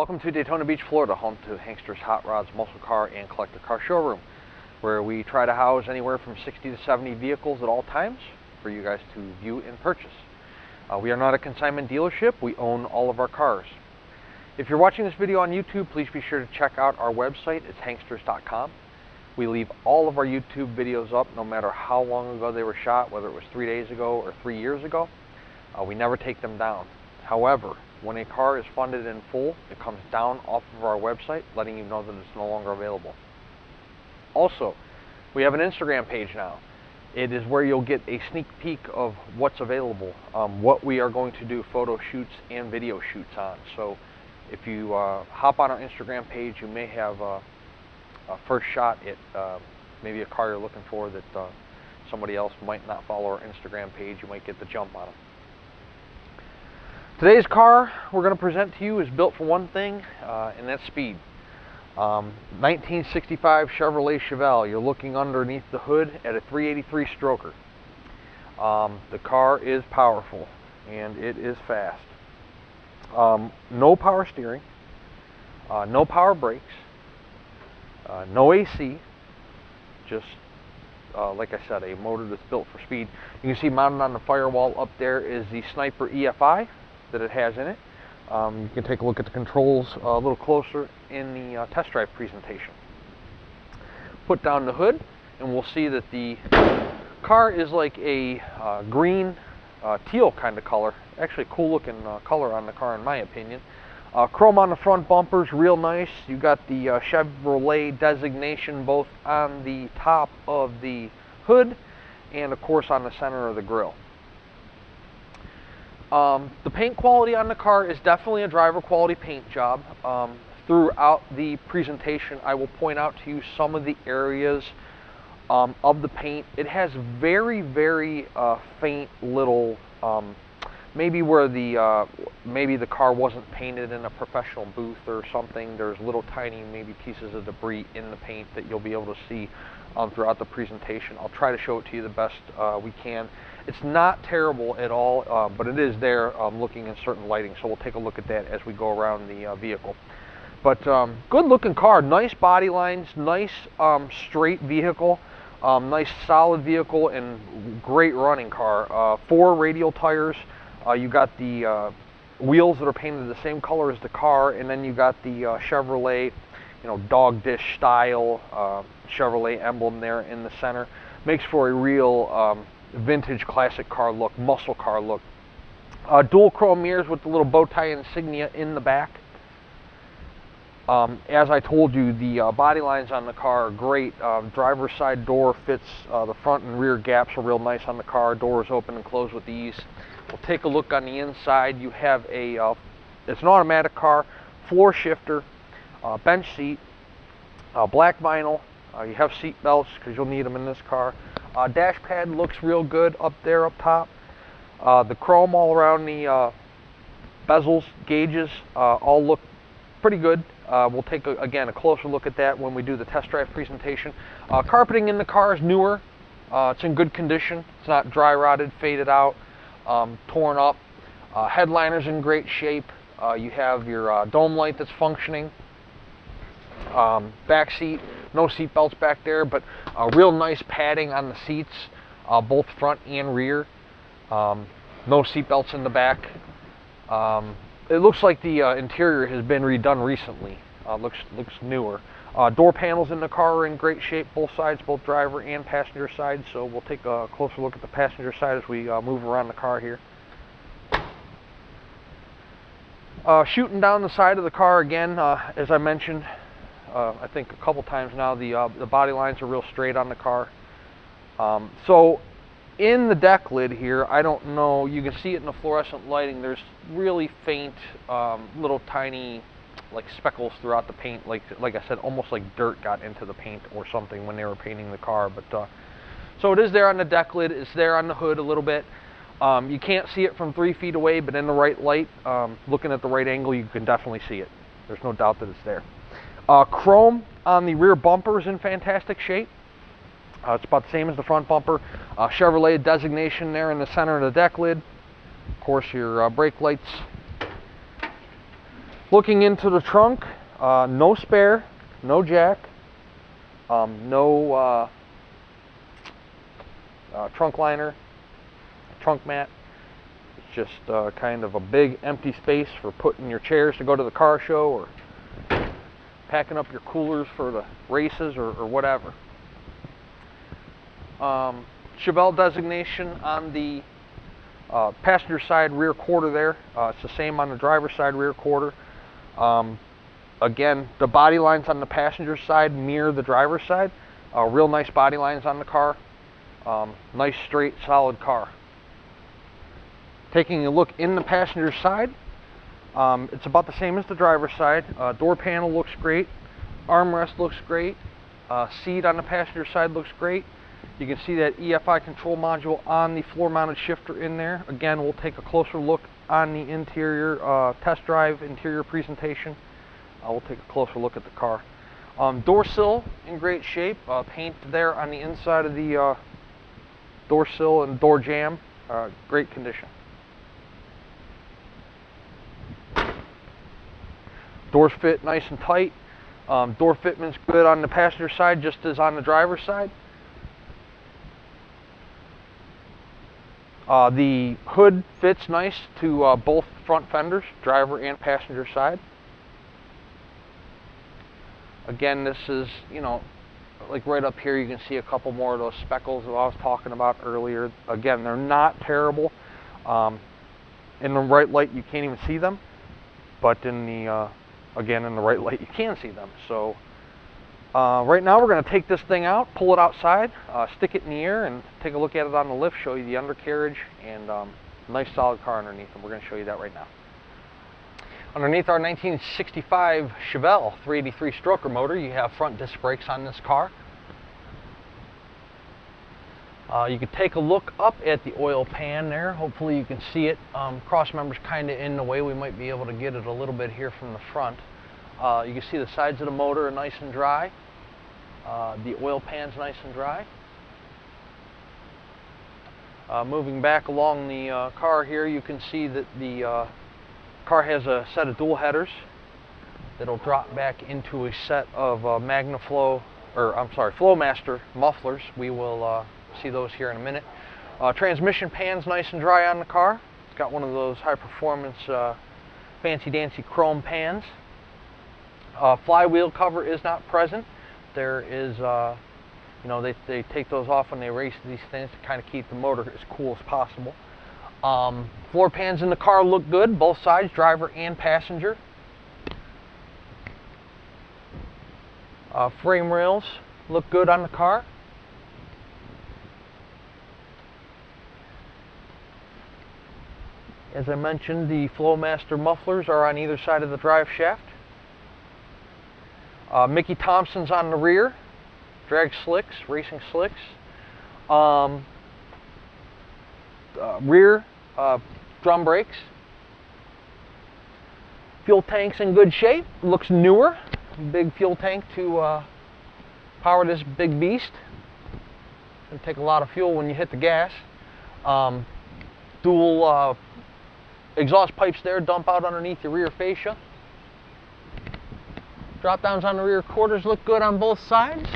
Welcome to Daytona Beach, Florida, home to Hankster's Hot Rods, Muscle Car, and Collector Car Showroom, where we try to house anywhere from 60 to 70 vehicles at all times for you guys to view and purchase. We are not a consignment dealership. We own all of our cars. If you're watching this video on YouTube, please be sure to check out our website. It's hanksters.com. We leave all of our YouTube videos up, no matter how long ago they were shot, whether it was 3 days ago or 3 years ago. We never take them down. However, when a car is funded in full, it comes down off of our website, letting you know that it's no longer available. Also, we have an Instagram page now. It is where you'll get a sneak peek of what's available, what we are going to do photo shoots and video shoots on. So if you hop on our Instagram page, you may have a first shot at maybe a car you're looking for that somebody else might not follow our Instagram page. You might get the jump on them. Today's car we're going to present to you is built for one thing, and that's speed. 1965 Chevrolet Chevelle. You're looking underneath the hood at a 383 stroker. The car is powerful and it is fast. No power steering, no power brakes, no AC, just like I said, a motor that's built for speed. You can see mounted on the firewall up there is the Sniper EFI that it has in it. You can take a look at the controls a little closer in the test drive presentation. Put down the hood and we'll see that the car is like a green teal kind of color. Actually a cool looking color on the car in my opinion. Chrome on the front bumpers, real nice. You got the Chevrolet designation both on the top of the hood and of course on the center of the grille. The paint quality on the car is definitely a driver quality paint job. Throughout the presentation, I will point out to you some of the areas of the paint. It has very, very faint little, maybe where maybe the car wasn't painted in a professional booth or something. There's little tiny maybe pieces of debris in the paint that you'll be able to see throughout the presentation. I'll try to show it to you the best we can. It's not terrible at all, but it is there looking in certain lighting, so we'll take a look at that as we go around the vehicle. But good looking car, nice body lines, nice straight vehicle, nice solid vehicle, and great running car. 4 radial tires. You got the wheels that are painted the same color as the car, and then you got the Chevrolet, dog dish style Chevrolet emblem there in the center. Makes for a real vintage classic car look, muscle car look. Dual chrome mirrors with the little bow tie insignia in the back. As I told you, the body lines on the car are great. Driver's side door fits the front and rear gaps are real nice on the car. Doors open and close with ease. We'll take a look on the inside. You have it's an automatic car, floor shifter, bench seat, black vinyl. You have seat belts because you'll need them in this car. Dash pad looks real good up there up top. The chrome all around the bezels, gauges, all look pretty good. We'll take again a closer look at that when we do the test drive presentation. Carpeting in the car is newer. It's in good condition. It's not dry rotted, faded out, torn up. Headliner's in great shape. You have your dome light that's functioning. Back seat, no seat belts back there, but real nice padding on the seats, both front and rear. No seat belts in the back. It looks like the interior has been redone recently. Looks newer. Door panels in the car are in great shape, both sides, both driver and passenger side. So we'll take a closer look at the passenger side as we move around the car here. Shooting down the side of the car again, as I mentioned, I think a couple times now, the body lines are real straight on the car. So in the deck lid here, I don't know, you can see it in the fluorescent lighting, there's really faint little tiny like speckles throughout the paint, like I said, almost like dirt got into the paint or something when they were painting the car. But so it is there on the deck lid, it's there on the hood a little bit. You can't see it from 3 feet away, but in the right light, looking at the right angle, you can definitely see it. There's no doubt that it's there. Chrome on the rear bumper is in fantastic shape. It's about the same as the front bumper. Chevrolet designation there in the center of the deck lid. Of course, your brake lights Looking into the trunk, no spare, no jack, no trunk liner, trunk mat. It's just kind of a big empty space for putting your chairs to go to the car show, or packing up your coolers for the races, or whatever. Chevelle designation on the passenger side rear quarter there. It's the same on the driver's side rear quarter. Again, the body lines on the passenger side mirror the driver's side. Real nice body lines on the car. Nice, straight, solid car. Taking a look in the passenger side, it's about the same as the driver's side. Door panel looks great. Armrest looks great. Seat on the passenger side looks great. You can see that EFI control module on the floor-mounted shifter in there. Again, we'll take a closer look on the interior test drive, interior presentation. We'll take a closer look at the car. Door sill in great shape. Paint there on the inside of the door sill and door jamb, great condition. Doors fit nice and tight. Door fitment's good on the passenger side, just as on the driver's side. The hood fits nice to both front fenders, driver and passenger side. Again, this is, you know, like right up here you can see a couple more of those speckles that I was talking about earlier. Again, they're not terrible. In the right light you can't even see them, but in the again, in the right light you can see them. So right now we're going to take this thing out, pull it outside, stick it in the air, and take a look at it on the lift, show you the undercarriage, and nice solid car underneath, and we're going to show you that right now. Underneath our 1965 Chevelle 383 stroker motor, you have front disc brakes on this car. You can take a look up at the oil pan there. Hopefully you can see it. Cross member's kind of in the way. We might be able to get it a little bit here from the front. You can see the sides of the motor are nice and dry. The oil pan's nice and dry. Moving back along the car here, you can see that the car has a set of dual headers that'll drop back into a set of Flowmaster mufflers. We will see those here in a minute. Transmission pan's nice and dry on the car. It's got one of those high performance fancy dancy chrome pans. Flywheel cover is not present. There is, you know, they take those off when they race these things to kind of keep the motor as cool as possible. Floor pans in the car look good, both sides, driver and passenger. Frame rails look good on the car. As I mentioned, the Flowmaster mufflers are on either side of the drive shaft. Mickey Thompson's on the rear, drag slicks, racing slicks. Rear drum brakes. Fuel tank's in good shape, looks newer. Big fuel tank to power this big beast. It's gonna take a lot of fuel when you hit the gas. Dual exhaust pipes there dump out underneath your rear fascia. Drop downs on the rear quarters look good on both sides.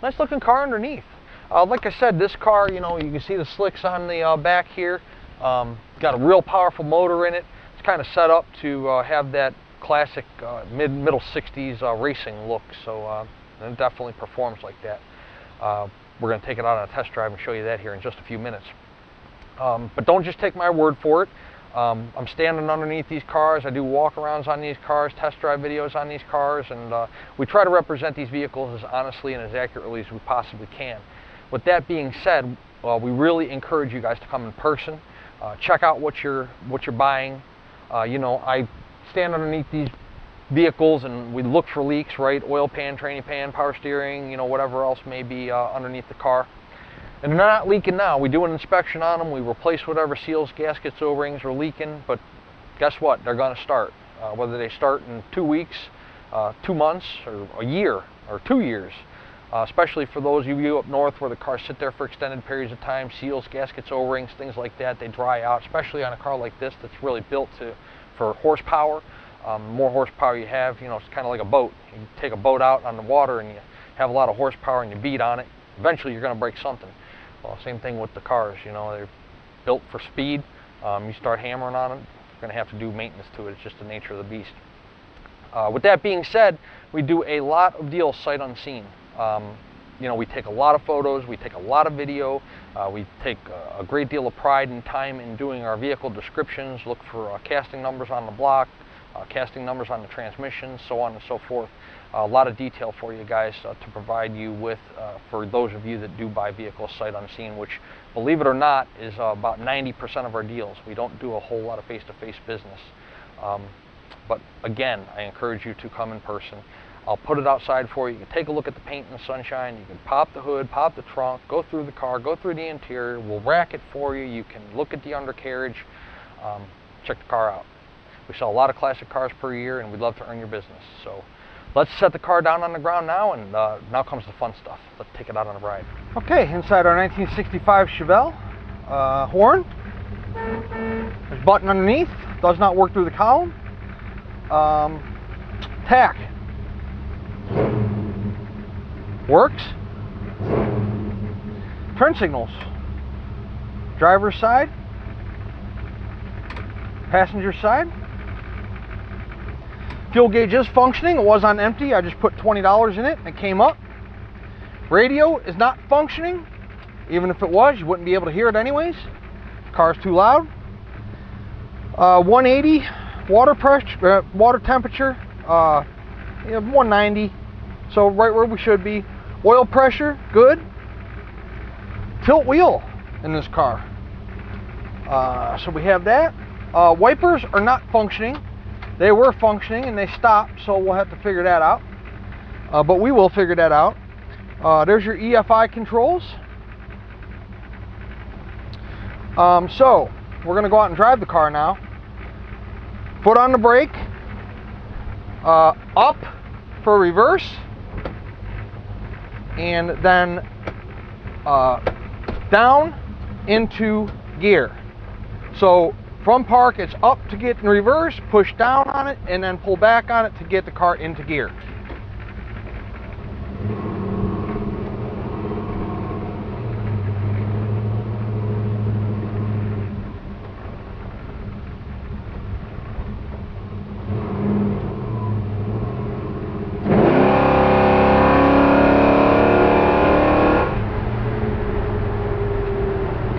Nice looking car underneath. Like I said, this car, you know, you can see the slicks on the back here. Got a real powerful motor in it. It's kind of set up to have that classic middle 60s racing look. So it definitely performs like that. We're going to take it out on a test drive and show you that here in just a few minutes. But don't just take my word for it. I'm standing underneath these cars. I do walk-arounds on these cars, test drive videos on these cars, and we try to represent these vehicles as honestly and as accurately as we possibly can. With that being said, we really encourage you guys to come in person, check out what you're buying. You know, I stand underneath these vehicles and we look for leaks, right? Oil pan, tranny pan, power steering, you know, whatever else may be underneath the car. And they're not leaking now. We do an inspection on them. We replace whatever seals, gaskets, O-rings are leaking. But guess what? They're going to start. Whether they start in 2 weeks, 2 months, or a year, or 2 years. especially for those of you up north where the cars sit there for extended periods of time, seals, gaskets, O-rings, things like that, they dry out, especially on a car like this that's really built for horsepower. The more horsepower you have, you know, it's kind of like a boat. You take a boat out on the water and you have a lot of horsepower and you beat on it, eventually you're going to break something. Well, same thing with the cars, you know, they're built for speed. You start hammering on it, you're going to have to do maintenance to it. It's just the nature of the beast. With that being said, we do a lot of deals sight unseen. You know, we take a lot of photos, we take a lot of video, we take a great deal of pride and time in doing our vehicle descriptions, look for casting numbers on the block, casting numbers on the transmission, so on and so forth. A lot of detail for you guys to provide you with, for those of you that do buy vehicles sight unseen, which, believe it or not, is about 90% of our deals. We don't do a whole lot of face-to-face business. But again, I encourage you to come in person. I'll put it outside for you. You can take a look at the paint in the sunshine. You can pop the hood, pop the trunk, go through the car, go through the interior. We'll rack it for you. You can look at the undercarriage, check the car out. We sell a lot of classic cars per year, and we'd love to earn your business. So let's set the car down on the ground now, and now comes the fun stuff. Let's take it out on a ride. Okay, inside our 1965 Chevelle, horn. There's a button underneath. Does not work through the column. Tack. Works. Turn signals. Driver's side. Passenger side. Fuel gauge is functioning. It was on empty. I just put $20 in it and it came up. Radio is not functioning. Even if it was, you wouldn't be able to hear it anyways. The car's too loud. 180 water pressure, water temperature. 190. So right where we should be. Oil pressure, good. Tilt wheel in this car. So we have that. Wipers are not functioning. They were functioning and they stopped, so we'll have to figure that out. But we will figure that out. There's your EFI controls. So we're going to go out and drive the car now. Foot on the brake. Up for reverse. And then down into gear. So from park, it's up to get in reverse, push down on it, and then pull back on it to get the car into gear.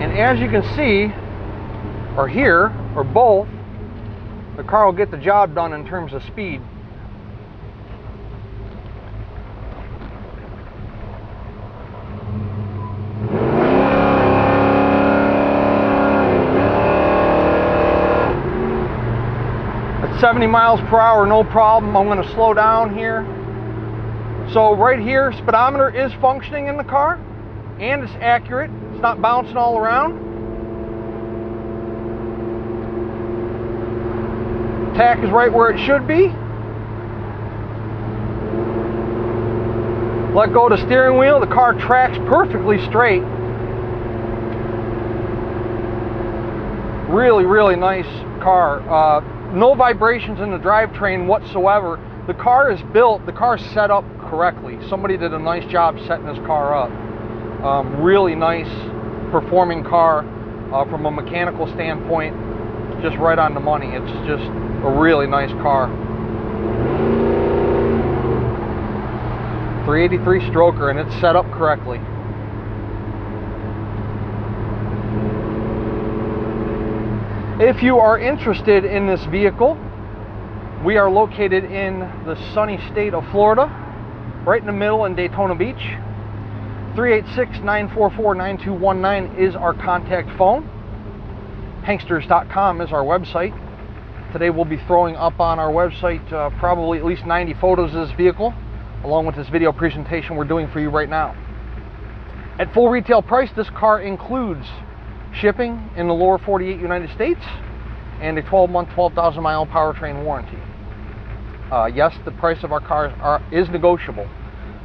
And as you can see, or hear, or both, the car will get the job done in terms of speed. At 70 miles per hour, no problem. I'm going to slow down here. So right here, speedometer is functioning in the car, and it's accurate. It's not bouncing all around. Tack is right where it should be. Let go of the steering wheel. The car tracks perfectly straight. Really, really nice car. No vibrations in the drivetrain whatsoever. The car is built, the car is set up correctly. Somebody did a nice job setting this car up. Really nice performing car from a mechanical standpoint. Just right on the money. It's just a really nice car. 383 stroker, and it's set up correctly. If you are interested in this vehicle, we are located in the sunny state of Florida, right in the middle in Daytona Beach. 386-944-9219 is our contact phone. Hanksters.com is our website. Today we'll be throwing up on our website probably at least 90 photos of this vehicle, along with this video presentation we're doing for you right now. At full retail price, this car includes shipping in the lower 48 United States and a 12-month, 12,000 mile powertrain warranty. Yes, the price of our cars is negotiable.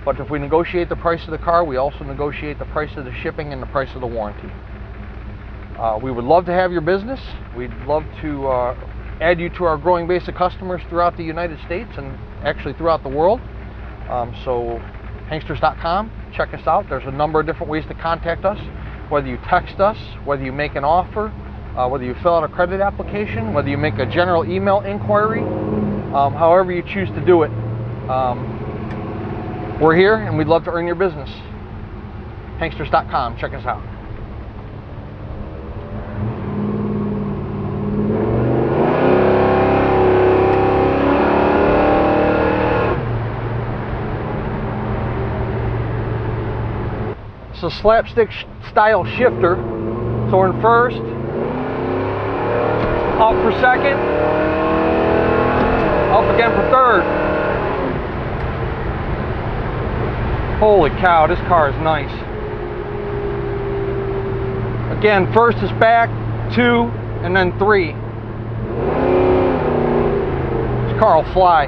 But if we negotiate the price of the car, we also negotiate the price of the shipping and the price of the warranty. We would love to have your business. We'd love to add you to our growing base of customers throughout the United States and actually throughout the world. So Hanksters.com, check us out. There's a number of different ways to contact us, whether you text us, whether you make an offer, whether you fill out a credit application, whether you make a general email inquiry, however you choose to do it. We're here and we'd love to earn your business. Hanksters.com, check us out. It's a slapstick style shifter. So we're in first, up for second, up again for third. Holy cow, this car is nice. Again, first is back, 2, and then 3. This car will fly.